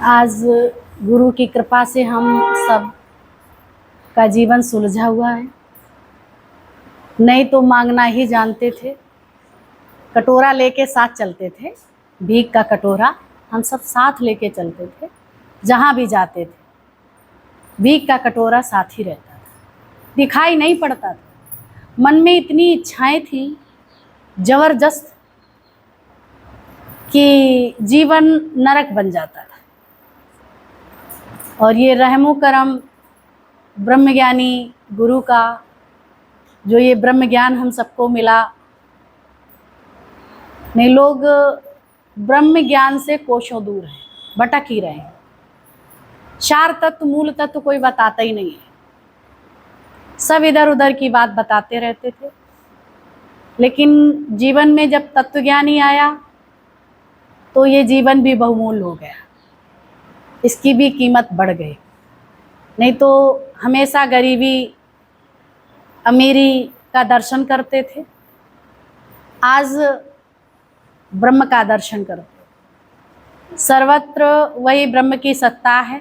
आज गुरु की कृपा से हम सब का जीवन सुलझा हुआ है। नहीं तो मांगना ही जानते थे, कटोरा लेके साथ चलते थे, भीख का कटोरा हम सब साथ लेके चलते थे, जहाँ भी जाते थे भीख का कटोरा साथ ही रहता था, दिखाई नहीं पड़ता था। मन में इतनी इच्छाएं थी जबरदस्त कि जीवन नरक बन जाता था। और ये रहमो करम ब्रह्मज्ञानी गुरु का जो ये ब्रह्म ज्ञान हम सबको मिला, नहीं लोग ब्रह्म ज्ञान से कोसों दूर हैं, भटक ही रहे हैं। चार तत्व मूल तत्व कोई बताता ही नहीं है, सब इधर उधर की बात बताते रहते थे। लेकिन जीवन में जब तत्व ज्ञानी आया तो ये जीवन भी बहुमूल्य हो गया, इसकी भी कीमत बढ़ गई। नहीं तो हमेशा गरीबी अमीरी का दर्शन करते थे, आज ब्रह्म का दर्शन करते। सर्वत्र वही ब्रह्म की सत्ता है,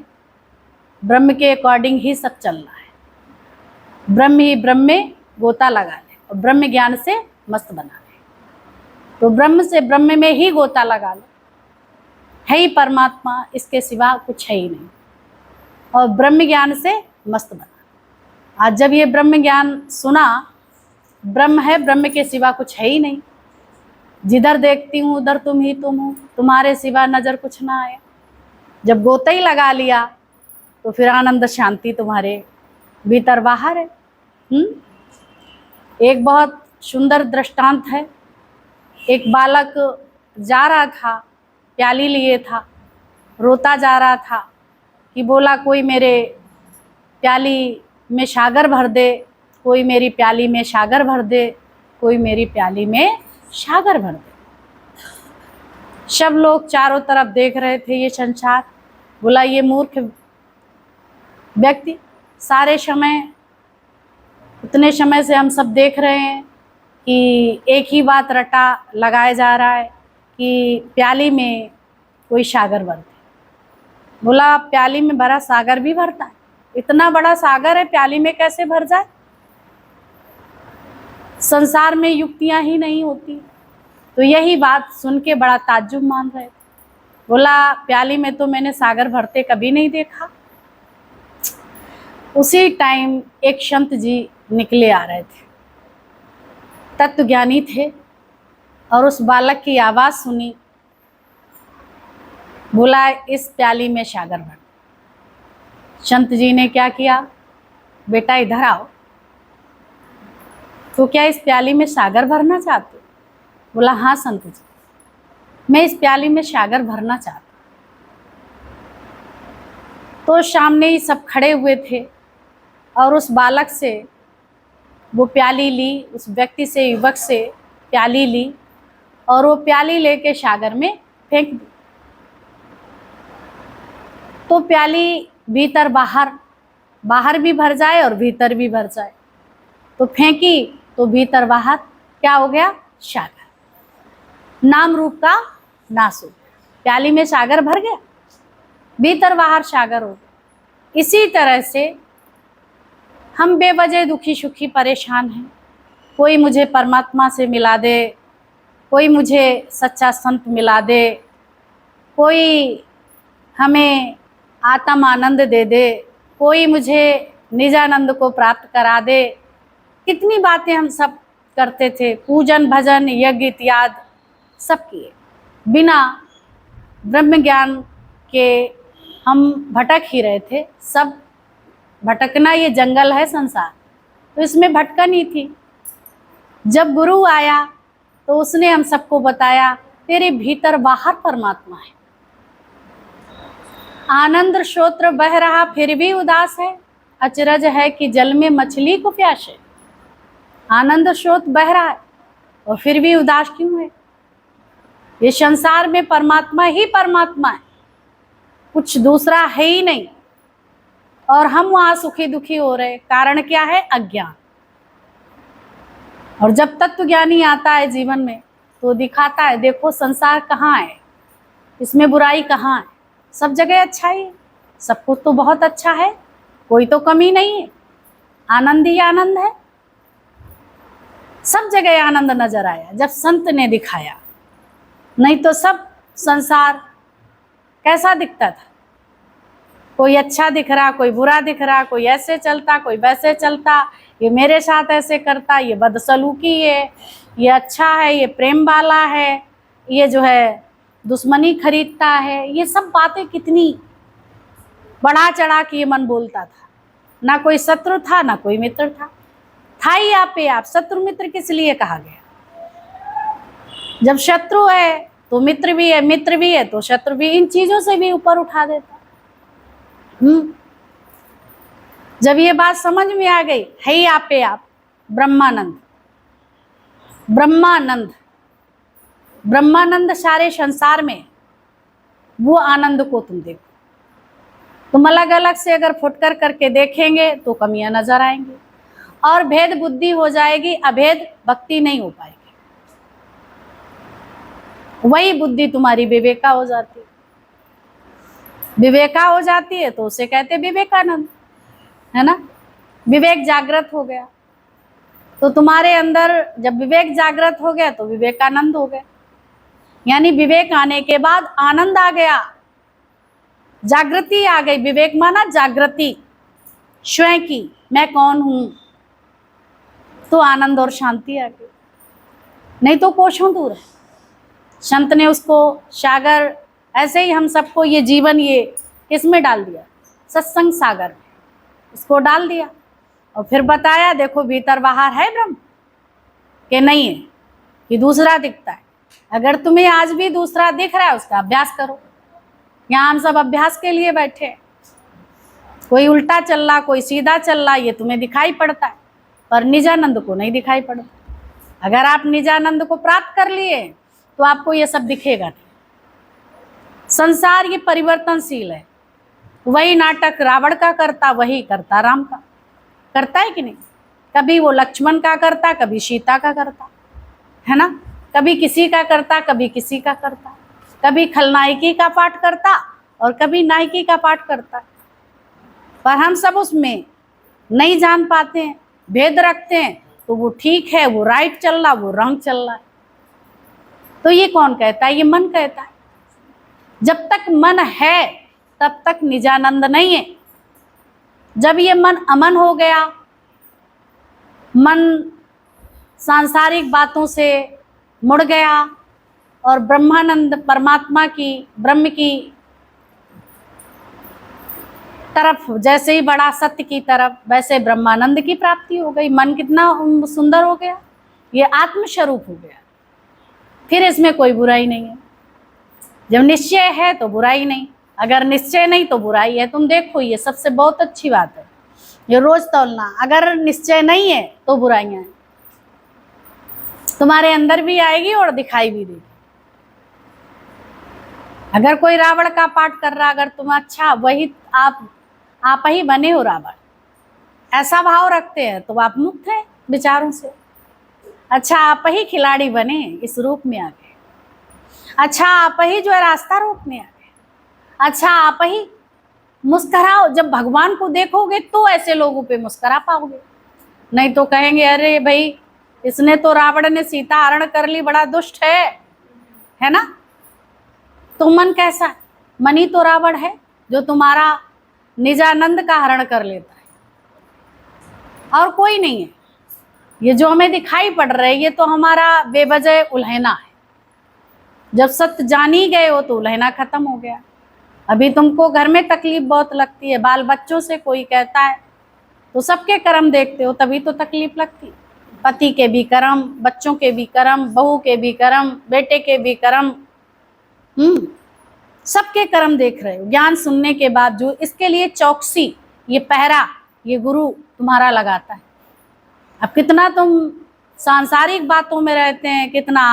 ब्रह्म के अकॉर्डिंग ही सब चल रहा है। ब्रह्म ही ब्रह्म में गोता लगा ले और ब्रह्म ज्ञान से मस्त बना ले। तो ब्रह्म से ब्रह्म में ही गोता लगा लो, है ही परमात्मा, इसके सिवा कुछ है ही नहीं, और ब्रह्म ज्ञान से मस्त बना। आज जब ये ब्रह्म ज्ञान सुना, ब्रह्म है, ब्रह्म के सिवा कुछ है ही नहीं, जिधर देखती हूँ उधर तुम ही तुम हो, तुम्हारे सिवा नजर कुछ ना आया। जब गोता ही लगा लिया तो फिर आनंद शांति तुम्हारे भीतर बाहर है। एक बहुत सुंदर दृष्टांत है। एक बालक जा रहा था, प्याली लिए था, रोता जा रहा था कि बोला कोई मेरे प्याली में सागर भर दे, कोई मेरी प्याली में सागर भर दे, कोई मेरी प्याली में सागर भर दे। सब लोग चारों तरफ देख रहे थे ये संसार। बोला ये मूर्ख व्यक्ति, सारे समय उतने समय से हम सब देख रहे हैं कि एक ही बात रटा लगाया जा रहा है कि प्याली में कोई सागर भर दे। बोला प्याली में भरा सागर भी भरता है? इतना बड़ा सागर है, प्याली में कैसे भर जाए? संसार में युक्तियां ही नहीं होती। तो यही बात सुन के बड़ा ताज्जुब मान रहे थे। बोला प्याली में तो मैंने सागर भरते कभी नहीं देखा। उसी टाइम एक संत जी निकले आ रहे थे, तत्वज्ञानी थे, और उस बालक की आवाज़ सुनी। बोला इस प्याली में सागर भर। संत जी ने क्या किया, बेटा इधर आओ, तो क्या इस प्याली में सागर भरना चाहते? बोला हाँ संत जी, मैं इस प्याली में सागर भरना चाहता। तो सामने ही सब खड़े हुए थे और उस बालक से वो प्याली ली, उस व्यक्ति से, युवक से प्याली ली, और वो प्याली लेके सागर में फेंक दी। तो प्याली भीतर बाहर, बाहर भी भर जाए और भीतर भी भर जाए। तो फेंकी तो भीतर बाहर क्या हो गया? सागर। नाम रूप का नाश हो गया। प्याली में सागर भर गया, भीतर बाहर सागर हो गया। इसी तरह से हम बेवजह दुखी सुखी परेशान हैं। कोई मुझे परमात्मा से मिला दे, कोई मुझे सच्चा संत मिला दे, कोई हमें आत्म आनंद दे दे, कोई मुझे निजानंद को प्राप्त करा दे। कितनी बातें हम सब करते थे, पूजन भजन यज्ञ इत्यादि सब किए। बिना ब्रह्म ज्ञान के हम भटक ही रहे थे। सब भटकना, ये जंगल है संसार, तो इसमें भटकन ही थी। जब गुरु आया तो उसने हम सबको बताया तेरे भीतर बाहर परमात्मा है। आनंद स्रोत्र बह रहा फिर भी उदास है, अचरज है कि जल में मछली को प्यास है। आनंद स्रोत बह रहा है और फिर भी उदास क्यों है? ये संसार में परमात्मा ही परमात्मा है, कुछ दूसरा है ही नहीं, और हम वहां सुखी दुखी हो रहे। कारण क्या है? अज्ञान। और जब तत्व ज्ञानी आता है जीवन में तो दिखाता है, देखो संसार कहाँ है, इसमें बुराई कहाँ है, सब जगह अच्छा ही है, सब कुछ तो बहुत अच्छा है, कोई तो कमी नहीं है, आनंद ही आनंद है। सब जगह आनंद नजर आया जब संत ने दिखाया, नहीं तो सब संसार कैसा दिखता था, कोई अच्छा दिख रहा, कोई बुरा दिख रहा, कोई ऐसे चलता, कोई वैसे चलता, ये मेरे साथ ऐसे करता, ये बदसलूकी है, ये अच्छा है, ये प्रेम वाला है, ये जो है दुश्मनी खरीदता है। ये सब बातें कितनी बढ़ा चढ़ा के ये मन बोलता था। ना कोई शत्रु था ना कोई मित्र था ही आप पे आप। शत्रु मित्र किस लिए कहा गया? जब शत्रु है तो मित्र भी है, मित्र भी है तो शत्रु भी, इन चीजों से भी ऊपर उठा देता। जब ये बात समझ में आ गई, है ही आप पे आप ब्रह्मानंद, ब्रह्मानंद, ब्रह्मानंद सारे संसार में, वो आनंद को तुम देखो। तुम अलग अलग से अगर फुटकर करके देखेंगे तो कमियां नजर आएंगी और भेद बुद्धि हो जाएगी, अभेद भक्ति नहीं हो पाएगी। वही बुद्धि तुम्हारी विवेका हो जाती है। विवेका हो जाती है तो उसे कहते विवेकानंद, है ना। विवेक जागृत हो गया तो तुम्हारे अंदर, जब विवेक जागृत हो गया तो विवेकानंद हो गया। यानी विवेक आने के बाद आनंद आ गया, जागृति आ गई। विवेक माना जागृति स्वयं की, मैं कौन हूं, तो आनंद और शांति आ गई। नहीं तो कोशों दूर है। संत ने उसको सागर, ऐसे ही हम सबको ये जीवन ये किसमें डाल दिया? सत्संग सागर में इसको डाल दिया और फिर बताया देखो भीतर बाहर है ब्रह्म कि नहीं है, कि दूसरा दिखता है। अगर तुम्हें आज भी दूसरा दिख रहा है उसका अभ्यास करो। यहाँ हम सब अभ्यास के लिए बैठे हैं। कोई उल्टा चल रहा, कोई सीधा चल रहा, ये तुम्हें दिखाई पड़ता है, पर निजानंद को नहीं दिखाई पड़ता। अगर आप निजानंद को प्राप्त कर लिए तो आपको ये सब दिखेगा नहीं। संसार ये परिवर्तनशील है। वही नाटक रावण का करता वही करता राम का, करता है कि नहीं? कभी वो लक्ष्मण का करता, कभी सीता का करता, है ना। कभी किसी का करता, कभी किसी का करता, कभी खलनायकी का पाठ करता और कभी नायकी का पाठ करता। पर हम सब उसमें नहीं जान पाते हैं, भेद रखते हैं। तो वो ठीक है, वो राइट चल रहा, वो रॉन्ग चल रहा है। तो ये कौन कहता है? ये मन कहता है। जब तक मन है तब तक निजानंद नहीं है। जब ये मन अमन हो गया, मन सांसारिक बातों से मुड़ गया और ब्रह्मानंद परमात्मा की, ब्रह्म की तरफ जैसे ही बढ़ा, सत्य की तरफ, वैसे ब्रह्मानंद की प्राप्ति हो गई। मन कितना सुंदर हो गया, ये आत्मस्वरूप हो गया। फिर इसमें कोई बुराई नहीं है। जब निश्चय है तो बुराई नहीं, अगर निश्चय नहीं तो बुराई है। तुम देखो, ये सबसे बहुत अच्छी बात है, ये रोज तौलना। अगर निश्चय नहीं है तो बुराइयां हैं, तुम्हारे अंदर भी आएगी और दिखाई भी देगी। अगर कोई रावण का पाठ कर रहा, अगर तुम अच्छा वही आप ही बने हो रावण, ऐसा भाव रखते हैं तो आप मुक्त हैं विचारों से। अच्छा आप ही खिलाड़ी बने, इस रूप में आ गए। अच्छा आप ही जो है रास्ता रूप में आ गए। अच्छा आप ही मुस्कराओ, जब भगवान को देखोगे तो ऐसे लोगों पे मुस्करा पाओगे। नहीं तो कहेंगे अरे भाई इसने तो, रावण ने सीता हरण कर ली, बड़ा दुष्ट है ना। तो मन कैसा? मन ही तो रावण है जो तुम्हारा निजानंद का हरण कर लेता है, और कोई नहीं है। ये जो हमें दिखाई पड़ रहा है ये तो हमारा बेवजह उल्हना है। जब सत्य जान ही गए हो तो उल्हना खत्म हो गया। अभी तुमको घर में तकलीफ बहुत लगती है, बाल बच्चों से कोई कहता है तो सबके कर्म देखते हो, तभी तो तकलीफ लगती। पति के भी कर्म, बच्चों के भी कर्म, बहू के भी कर्म, बेटे के भी कर्म, सबके कर्म देख रहे हो ज्ञान सुनने के बाद। जो इसके लिए चौकसी, ये पहरा, ये गुरु तुम्हारा लगाता है। अब कितना तुम सांसारिक बातों में रहते हैं, कितना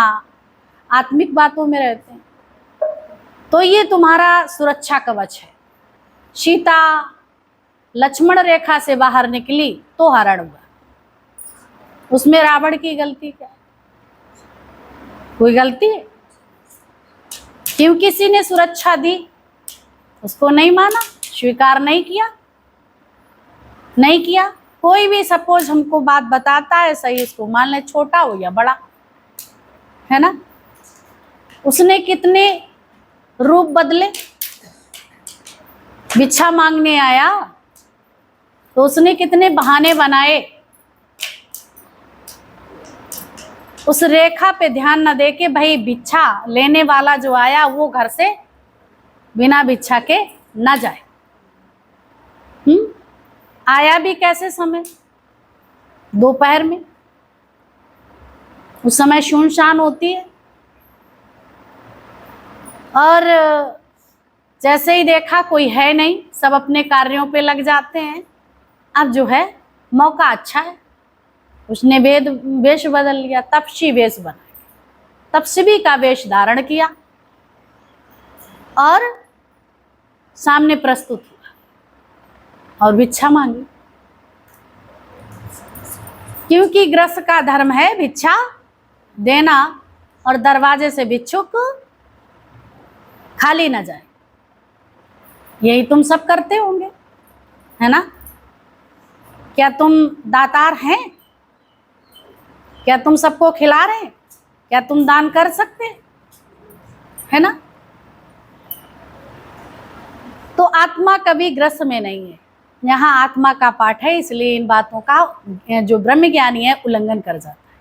आत्मिक बातों में रहते हैं, तो ये तुम्हारा सुरक्षा कवच है। सीता लक्ष्मण रेखा से बाहर निकली तो हरण हुआ, उसमें रावण की गलती क्या? कोई गलती है? क्यों किसी ने सुरक्षा दी? उसको नहीं माना, स्वीकार नहीं किया, नहीं किया। कोई भी सपोज हमको बात बताता है, सही उसको मान ले, छोटा हो या बड़ा, है ना। उसने कितने रूप बदले। भिक्षा मांगने आया तो उसने कितने बहाने बनाए। उस रेखा पे ध्यान न दे के भाई भिक्षा लेने वाला जो आया वो घर से बिना भिक्षा के न जाए। आया भी कैसे समय, दोपहर में, उस समय सुनसान होती है। और जैसे ही देखा कोई है नहीं, सब अपने कार्यों पे लग जाते हैं। अब जो है मौका अच्छा है, उसने वेश बदल लिया, तपस्वी वेश बना, तपस्वी का वेश धारण किया और सामने प्रस्तुत हुआ और भिक्षा मांगी। क्योंकि गृहस्थ का धर्म है भिक्षा देना और दरवाजे से भिक्षुक खाली ना जाए। यही तुम सब करते होंगे, है ना। क्या तुम दातार हैं? क्या तुम सबको खिला रहे हैं? क्या तुम दान कर सकते हैं? है ना। तो आत्मा कभी ग्रस्त में नहीं है। यहाँ आत्मा का पाठ है, इसलिए इन बातों का जो ब्रह्मज्ञानी है उल्लंघन कर जाता है।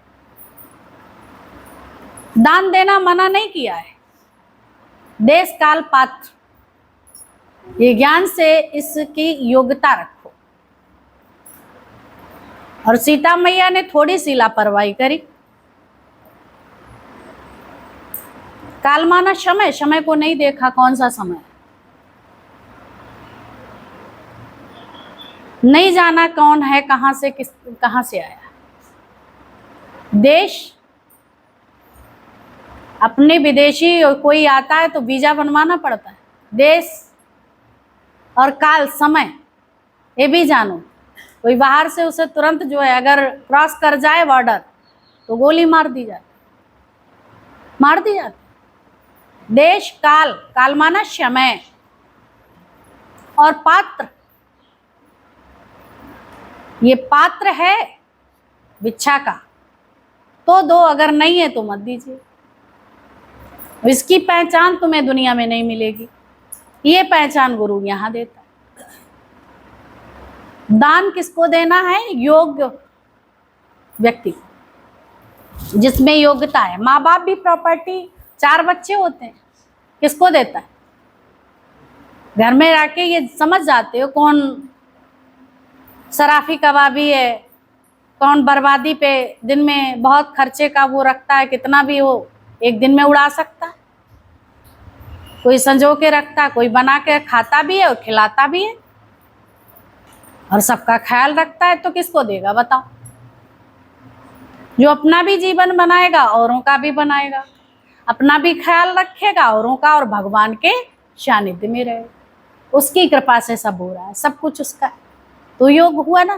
दान देना मना नहीं किया है। देश काल पात्र, ये ज्ञान से इसकी योग्यता रखो। और सीता मैया ने थोड़ी सी लापरवाही करी। काल माना समय, समय को नहीं देखा कौन सा समय, नहीं जाना कौन है, कहां से आया। देश अपने विदेशी कोई आता है तो वीजा बनवाना पड़ता है। देश और काल, समय, ये भी जानो। कोई बाहर से उसे तुरंत जो है अगर क्रॉस कर जाए बॉर्डर तो गोली मार दी जाती। देश काल, काल माना समय, और पात्र, ये पात्र है भिक्षा का तो दो, अगर नहीं है तो मत दीजिए। इसकी पहचान तुम्हें दुनिया में नहीं मिलेगी, ये पहचान गुरु यहां देता है। दान किसको देना है? योग्य व्यक्ति, जिसमें योग्यता है। माँ बाप भी प्रॉपर्टी, 4 बच्चे होते हैं, किसको देता है? घर में रह के ये समझ जाते हो कौन सराफी कबाबी है, कौन बर्बादी पे दिन में बहुत खर्चे का वो रखता है, कितना भी हो एक दिन में उड़ा सकता है। कोई संजो के रखता, कोई बना के खाता भी है और खिलाता भी है और सबका ख्याल रखता है। तो किसको देगा बताओ? जो अपना भी जीवन बनाएगा औरों का भी बनाएगा, अपना भी ख्याल रखेगा औरों का, और भगवान के सानिध्य में रहेगा। उसकी कृपा से सब हो रहा है, सब कुछ उसका है। तो योग हुआ ना,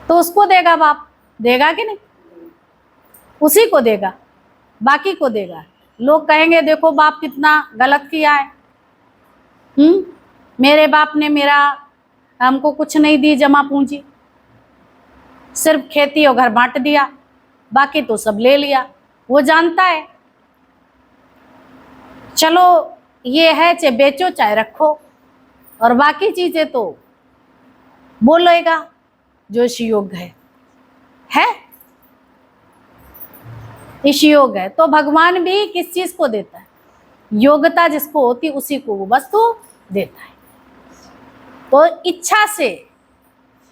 तो उसको देगा बाप, देगा कि नहीं? उसी को देगा, बाकी को देगा। लोग कहेंगे देखो बाप कितना गलत किया है, मेरे बाप ने हमको कुछ नहीं दी जमा पूंजी, सिर्फ खेती और घर बांट दिया, बाकी तो सब ले लिया। वो जानता है चलो ये है, चाहे बेचो चाहे रखो, और बाकी चीजें तो बोलेगा जो इस योग्य है इस योग है। तो भगवान भी किस चीज को देता है? योग्यता जिसको होती उसी को वो वस्तु देता है। तो इच्छा से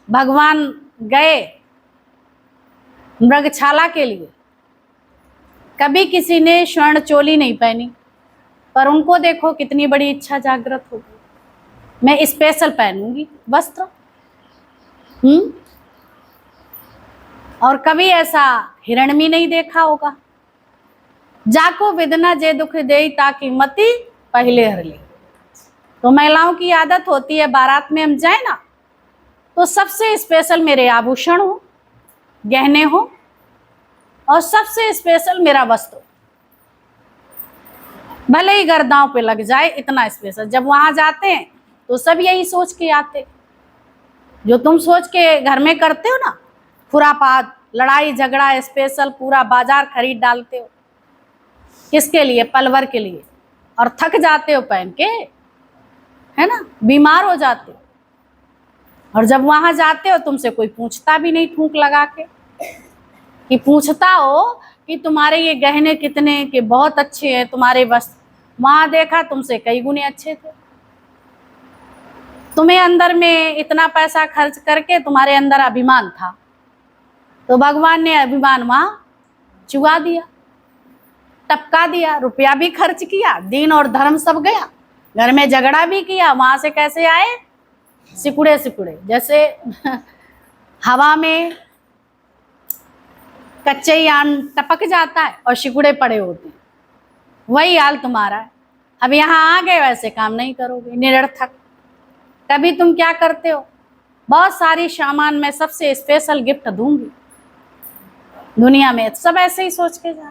भगवान गए मृगशाला के लिए, कभी किसी ने स्वर्ण चोली नहीं पहनी, पर उनको देखो कितनी बड़ी इच्छा जागृत हो गई, मैं स्पेशल पहनूंगी वस्त्र। और कभी ऐसा हिरण भी नहीं देखा होगा। जाको विदना जे दुख दे ताकि मति पहले हर ले। तो महिलाओं की आदत होती है बारात में हम जाए ना तो सबसे स्पेशल मेरे आभूषण हो, गहने हो, और सबसे स्पेशल मेरा वस्त्र। भले ही गर्दाओं पे लग जाए, इतना स्पेशल। जब वहां जाते हैं तो सब यही सोच के आते, जो तुम सोच के घर में करते हो ना, खुरापात, लड़ाई झगड़ा, स्पेशल पूरा बाजार खरीद डालते हो, किसके लिए? पलवर के लिए। और थक जाते हो पहन के, है ना, बीमार हो जाते हो। और जब वहां जाते हो तुमसे कोई पूछता भी नहीं, थूक लगा के, कि पूछता हो कि तुम्हारे ये गहने कितने के, बहुत अच्छे हैं तुम्हारे वस्त्र। वहां देखा तुमसे कई गुने अच्छे थे। तुम्हें अंदर में इतना पैसा खर्च करके तुम्हारे अंदर अभिमान था, तो भगवान ने अभिमान वहां चुगा दिया, टपका दिया। रुपया भी खर्च किया, दीन और धर्म सब गया, घर में झगड़ा भी किया। वहां से कैसे आए? सिकुड़े सिकुड़े, जैसे हवा में कच्चे यान टपक जाता है और सिकुड़े पड़े होते हैं, वही हाल तुम्हारा है। अब यहाँ आ गए, वैसे काम नहीं करोगे, निरर्थक। कभी तुम क्या करते हो? बहुत सारी सामान में सबसे स्पेशल गिफ्ट दूंगी दुनिया में, सब ऐसे ही सोच के जा।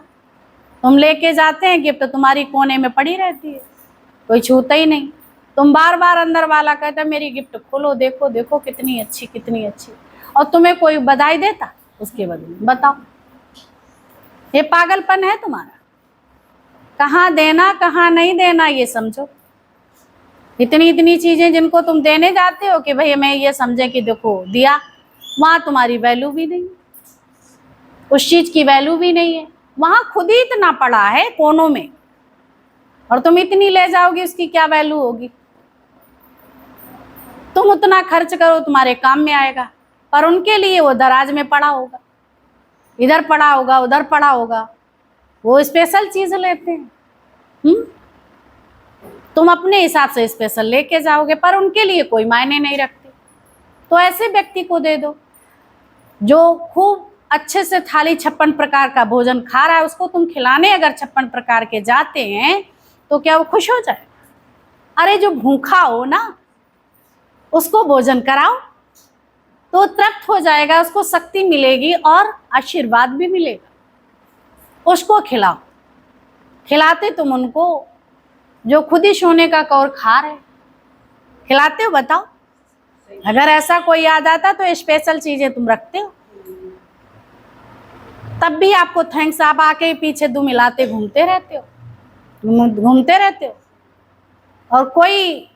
तुम लेके जाते हैं गिफ्ट, तुम्हारी कोने में पड़ी रहती है, कोई छूता ही नहीं। तुम बार बार अंदर वाला कहता है मेरी गिफ्ट खोलो, देखो देखो कितनी अच्छी कितनी अच्छी, और तुम्हें कोई बधाई देता उसके बदले? बताओ, ये पागलपन है तुम्हारा। कहाँ देना कहाँ नहीं देना ये समझो। इतनी इतनी चीजें जिनको तुम देने जाते हो कि भाई मैं ये समझे कि देखो दिया, वहां तुम्हारी वैल्यू भी नहीं, उस चीज की वैल्यू भी नहीं है। वहां खुद ही इतना पड़ा है कोनों में, और तुम इतनी ले जाओगी, उसकी क्या वैल्यू होगी? तुम उतना खर्च करो, तुम्हारे काम में आएगा, पर उनके लिए वो दराज में पड़ा होगा, इधर पड़ा होगा उधर पड़ा होगा। वो स्पेशल चीज लेते हैं। तुम अपने हिसाब से स्पेशल लेके जाओगे, पर उनके लिए कोई मायने नहीं रखती। तो ऐसे व्यक्ति को दे दो जो खूब अच्छे से थाली 56 प्रकार का भोजन खा रहा है, उसको तुम खिलाने अगर 56 प्रकार के जाते हैं तो क्या वो खुश हो जाए? अरे जो भूखा हो ना, उसको भोजन कराओ तो तृप्त हो जाएगा, उसको शक्ति मिलेगी और आशीर्वाद भी मिलेगा। उसको खिलाओ। खिलाते तुम उनको जो खुद ही सोने का कौर खा रहे, खिलाते हो? बताओ। अगर ऐसा कोई याद आता तो स्पेशल चीजें तुम रखते हो, तब भी आपको थैंक्स, आप आके पीछे दुम मिलाते घूमते रहते हो, और कोई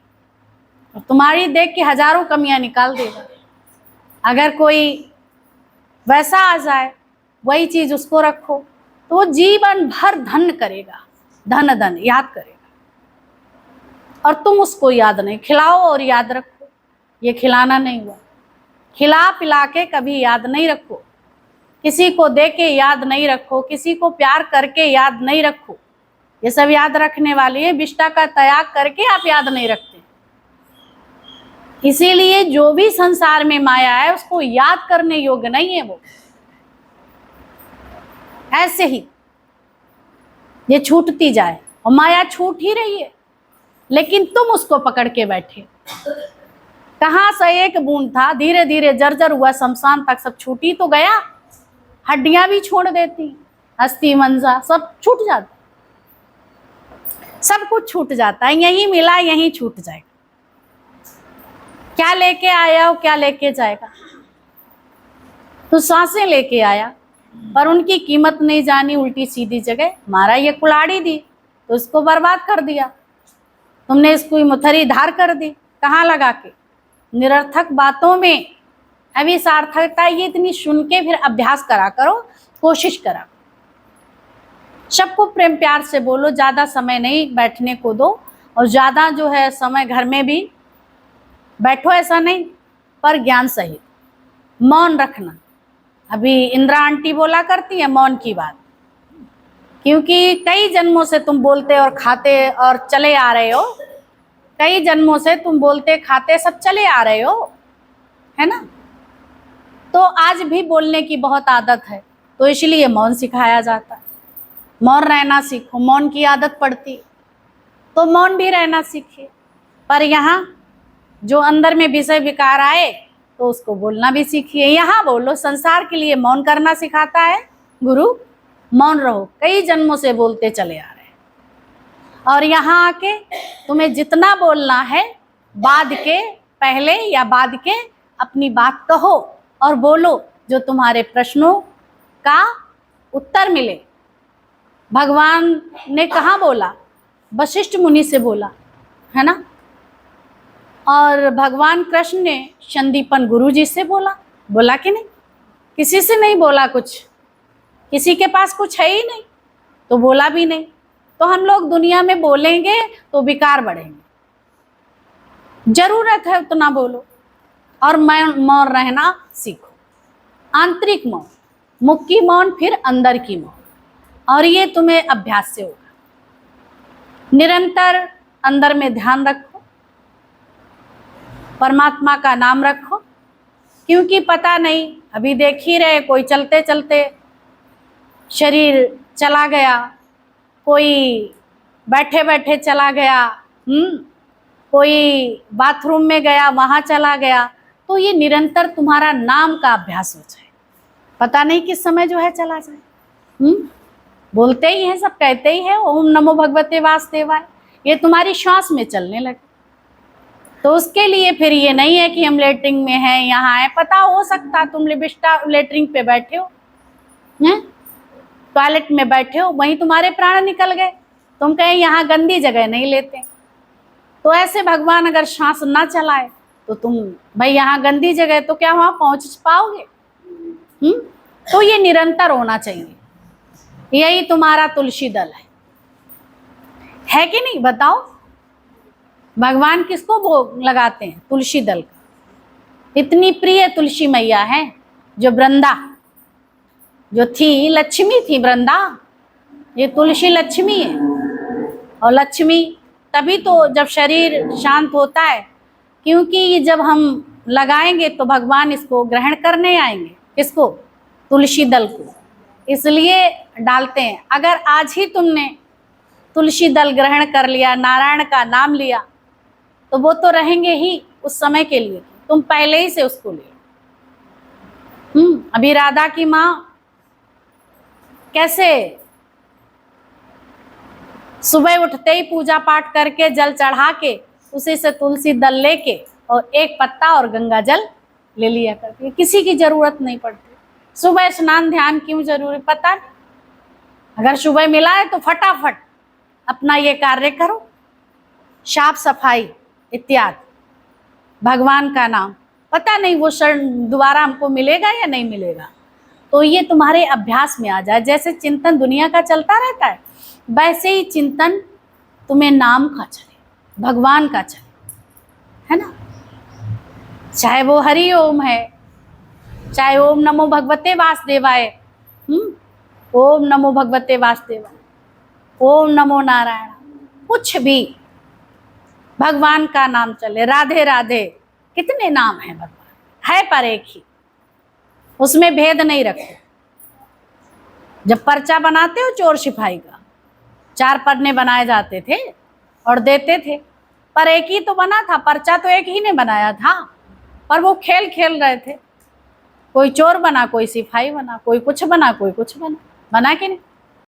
तुम्हारी देख के हजारों कमियां निकाल देगा। अगर कोई वैसा आ जाए, वही चीज उसको रखो तो वो जीवन भर धन करेगा, धन धन याद करेगा, और तुम उसको याद नहीं। खिलाओ और याद रखो, ये खिलाना नहीं हुआ। खिला पिला के कभी याद नहीं रखो, किसी को दे के याद नहीं रखो, किसी को प्यार करके याद नहीं रखो। ये सब याद रखने वाली है, विष्टा का त्याग करके आप याद नहीं रखते। इसीलिए जो भी संसार में माया है उसको याद करने योग्य नहीं है। वो ऐसे ही ये छूटती जाए, और माया छूट ही रही है, लेकिन तुम उसको पकड़ के बैठे। कहाँ से एक बूंद था, धीरे धीरे जर्जर हुआ, शमशान तक सब छूटी तो गया। हड्डियां भी छोड़ देती, अस्थि मंजा सब छूट जाता, सब कुछ छूट जाता है। यही मिला यही छूट जाएगा। क्या लेके आया हो, क्या लेके जाएगा? तो सांसें लेके आया, पर उनकी कीमत नहीं जानी, उल्टी सीधी जगह मारा। ये कुल्हाड़ी दी तो इसको बर्बाद कर दिया, तुमने इसको मुथरी धार कर दी। कहाँ लगा के? निरर्थक बातों में अभी सार्थकता ये इतनी सुन के फिर अभ्यास करा करो, कोशिश करा। सबको प्रेम प्यार से बोलो, ज्यादा समय नहीं बैठने को दो, और ज्यादा जो है समय घर में भी बैठो ऐसा नहीं, पर ज्ञान सहित मौन रखना। अभी इंदिरा आंटी बोला करती है मौन की बात, क्योंकि कई जन्मों से तुम बोलते और खाते और चले आ रहे हो, कई जन्मों से तुम बोलते खाते सब चले आ रहे हो, है ना। तो आज भी बोलने की बहुत आदत है, तो इसलिए मौन सिखाया जाता है। मौन रहना सीखो, मौन की आदत पड़ती तो मौन भी रहना सीखिए। पर यहाँ जो अंदर में विषय विकार आए तो उसको बोलना भी सीखिए। यहाँ बोलो, संसार के लिए मौन करना सिखाता है गुरु। मौन रहो, कई जन्मों से बोलते चले आ रहे हैं, और यहाँ आके तुम्हें जितना बोलना है बाद के, पहले या बाद के अपनी बात कहो और बोलो, जो तुम्हारे प्रश्नों का उत्तर मिले। भगवान ने कहाँ बोला? वशिष्ठ मुनि से बोला, है ना। और भगवान कृष्ण ने संदीपन गुरु जी से बोला कि नहीं? किसी से नहीं बोला कुछ, किसी के पास कुछ है ही नहीं तो बोला भी नहीं। तो हम लोग दुनिया में बोलेंगे तो विकार बढ़ेंगे। जरूरत है उतना बोलो और मौन रहना सीखो। आंतरिक मौन, मुख की मौन, फिर अंदर की मौन, और ये तुम्हें अभ्यास से होगा। निरंतर अंदर में ध्यान रखो, परमात्मा का नाम रखो, क्योंकि पता नहीं, अभी देख ही रहे, कोई चलते चलते शरीर चला गया, कोई बैठे बैठे चला गया, कोई बाथरूम में गया वहाँ चला गया। तो ये निरंतर तुम्हारा नाम का अभ्यास हो जाए, पता नहीं किस समय जो है चला जाए। बोलते ही हैं, सब कहते ही हैं ओम नमो भगवते वासुदेवाय, ये तुम्हारी श्वास में चलने लगे। तो उसके लिए फिर ये नहीं है कि हम लेटरिंग में हैं, यहाँ है, पता हो सकता तुम लेटरिंग पे बैठे हो, टॉयलेट में बैठे हो, वहीं तुम्हारे प्राण निकल गए, तुम कहें यहाँ गंदी जगह नहीं लेते। तो ऐसे भगवान अगर सांस ना चलाए तो तुम भाई यहाँ गंदी जगह, तो क्या वहां पहुंच पाओगे? तो ये निरंतर होना चाहिए। यही तुम्हारा तुलसी दल है कि नहीं? बताओ, भगवान किसको भोग लगाते हैं? तुलसी दल का। इतनी प्रिय तुलसी मैया है, जो वृंदा जो थी, लक्ष्मी थी वृंदा, ये तुलसी लक्ष्मी है। और लक्ष्मी तभी तो जब शरीर शांत होता है, क्योंकि जब हम लगाएंगे तो भगवान इसको ग्रहण करने आएंगे। किसको? तुलसी दल को। इसलिए डालते हैं। अगर आज ही तुमने तुलसी दल ग्रहण कर लिया, नारायण का नाम लिया, तो वो तो रहेंगे ही उस समय के लिए, तुम पहले ही से उसको ले। अभी राधा की माँ कैसे सुबह उठते ही पूजा पाठ करके जल चढ़ा के उसी से तुलसी दल लेके और एक पत्ता और गंगा जल ले लिया करती है, किसी की जरूरत नहीं पड़ती। सुबह स्नान ध्यान क्यों जरूरी? पता नहीं, अगर सुबह मिला है तो फटाफट अपना ये कार्य करो, साफ सफाई इत्यादि, भगवान का नाम। पता नहीं वो शरण दोबारा हमको मिलेगा या नहीं मिलेगा, तो ये तुम्हारे अभ्यास में आ जाए। जैसे चिंतन दुनिया का चलता रहता है, वैसे ही चिंतन तुम्हें नाम का चले, भगवान का चले, है ना। चाहे वो हरि ओम है, चाहे ओम नमो भगवते वासुदेवाय, ओम नमो भगवते वासुदेवाय, ओम नमो नारायण, कुछ भी भगवान का नाम चले। राधे राधे, कितने नाम है भगवान, है पर एक ही, उसमें भेद नहीं रखो। जब पर्चा बनाते हो चोर सिपाही का, 4 पन्ने बनाए जाते थे और देते थे, पर एक ही तो बना था, पर्चा तो एक ही ने बनाया था, पर वो खेल खेल रहे थे। कोई चोर बना, कोई सिपाही बना, कोई कुछ बना, कोई कुछ बना, बना कि नहीं?